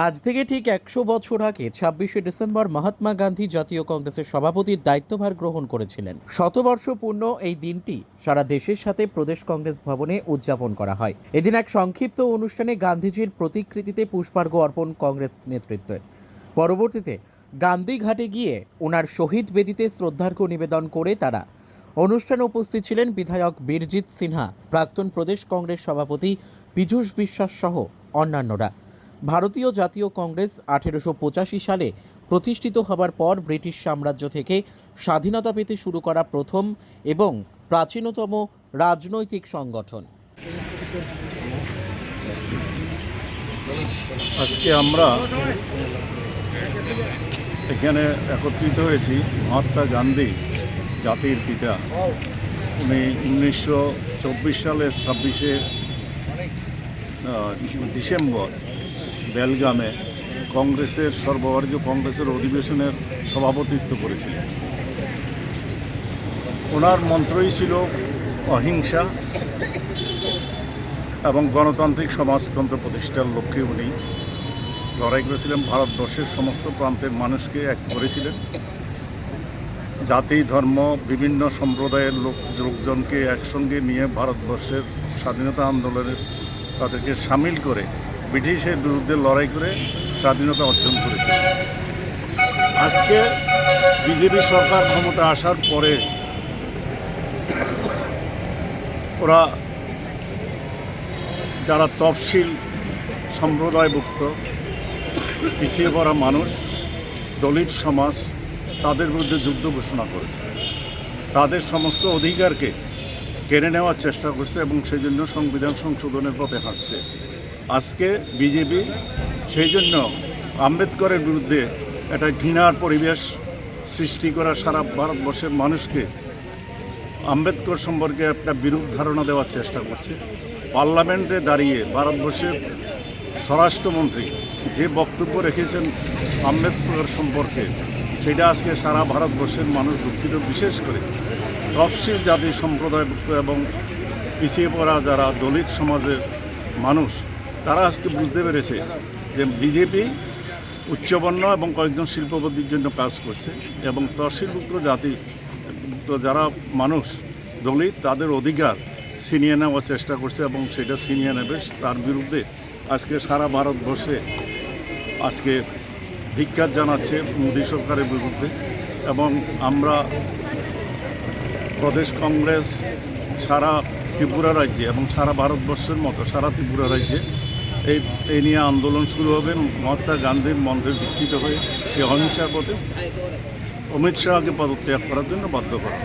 আজ থেকে ঠিক ১০০ বছর আগে ২৬শে ডিসেম্বর মহাত্মা গান্ধী জাতীয় কংগ্রেসের সভাপতির দায়িত্বভার গ্রহণ করেছিলেন। শতবর্ষ পূর্ণ এই দিনটি সারা দেশের সাথে প্রদেশ কংগ্রেস ভবনে উদযাপন করা হয়। এদিন এক সংক্ষিপ্ত অনুষ্ঠানে গান্ধীজির প্রতিকৃতিতে পুষ্পার্ঘ্য অর্পণ কংগ্রেস নেতৃত্বের। পরবর্তীতে গান্ধী ঘাটে গিয়ে ওনার শহীদ বেদিতে শ্রদ্ধার্ঘ্য নিবেদন করে তারা। অনুষ্ঠানে উপস্থিত ছিলেন বিধায়ক বীরজিৎ সিনহা, প্রাক্তন প্রদেশ কংগ্রেস সভাপতি পীযূষ বিশ্বাস সহ অন্যান্যরা। ভারতীয় জাতীয় কংগ্রেস 1885 সালে প্রতিষ্ঠিত হবার পর ব্রিটিশ সাম্রাজ্য থেকে স্বাধীনতা পেতে শুরু করা প্রথম এবং প্রাচীনতম রাজনৈতিক সংগঠন। আজকে আমরা এখানে একত্রিত হয়েছি মহাত্মা গান্ধী, জাতির পিতা। উনি 1924 সালের 26শে ডিসেম্বর বেলগামে কংগ্রেসের সর্বভারতীয় কংগ্রেসের অধিবেশনের সভাপতিত্ব করেছিলেন। ওনার মন্ত্রই ছিল অহিংসা এবং গণতান্ত্রিক সমাজতন্ত্র প্রতিষ্ঠার লক্ষ্যে উনি লড়াই করেছিলেন। ভারতবর্ষের সমস্ত প্রান্তের মানুষকে এক করেছিলেন। জাতি, ধর্ম, বিভিন্ন সম্প্রদায়ের লোকজনকে একসঙ্গে নিয়ে ভারতবর্ষের স্বাধীনতা আন্দোলনে তাদেরকে সামিল করে ব্রিটিশের বিরুদ্ধে লড়াই করে স্বাধীনতা অর্জন করেছে। আজকে বিজেপি সরকার ক্ষমতা আসার পরে ওরা যারা তফসিল সম্প্রদায়ভুক্ত, পিছিয়ে পড়া মানুষ, দলিত সমাজ, তাদের বিরুদ্ধে যুদ্ধ ঘোষণা করেছে। তাদের সমস্ত অধিকারকে কেড়ে নেওয়ার চেষ্টা করছে এবং সেই জন্য সংবিধান সংশোধনের পথে হাঁটছে। আজকে বিজেপি সেই জন্য আম্বেদকরের বিরুদ্ধে একটা ঘৃণার পরিবেশ সৃষ্টি করা, সারা ভারতবর্ষের মানুষকে আম্বেদকর সম্পর্কে একটা বিরূপ ধারণা দেওয়ার চেষ্টা করছে। পার্লামেন্টে দাঁড়িয়ে ভারতবর্ষের স্বরাষ্ট্রমন্ত্রী যে বক্তব্য রেখেছেন আম্বেদকর সম্পর্কে, সেটা আজকে সারা ভারতবর্ষের মানুষ দুঃখিত। বিশেষ করে তফসিল জাতি সম্প্রদায়ভুক্ত এবং পিছিয়ে পড়া যারা দলিত সমাজের মানুষ, তারা আজকে বুঝতে পেরেছে যে বিজেপি উচ্চবর্ণ এবং কয়েকজন শিল্পপতির জন্য কাজ করছে এবং তফসিলভুক্ত জাতি যারা মানুষ দলিত, তাদের অধিকার ছিনিয়ে নেওয়ার চেষ্টা করছে এবং সেটা ছিনিয়ে নেবে। তার বিরুদ্ধে আজকে সারা ভারতবর্ষে আজকে ধিক্কার জানাচ্ছে মোদী সরকারের বিরুদ্ধে। এবং আমরা প্রদেশ কংগ্রেস সারা ত্রিপুরা রাজ্যে এবং সারা ভারতবর্ষের মতো সারা ত্রিপুরা রাজ্যে এই নিয়ে আন্দোলন শুরু হবে। মহাত্মা গান্ধীর মন্ত্রে দীক্ষিত হয়ে সে অহিংসার পথে অমিত শাহকে পদত্যাগ করার জন্য বাধ্য করা।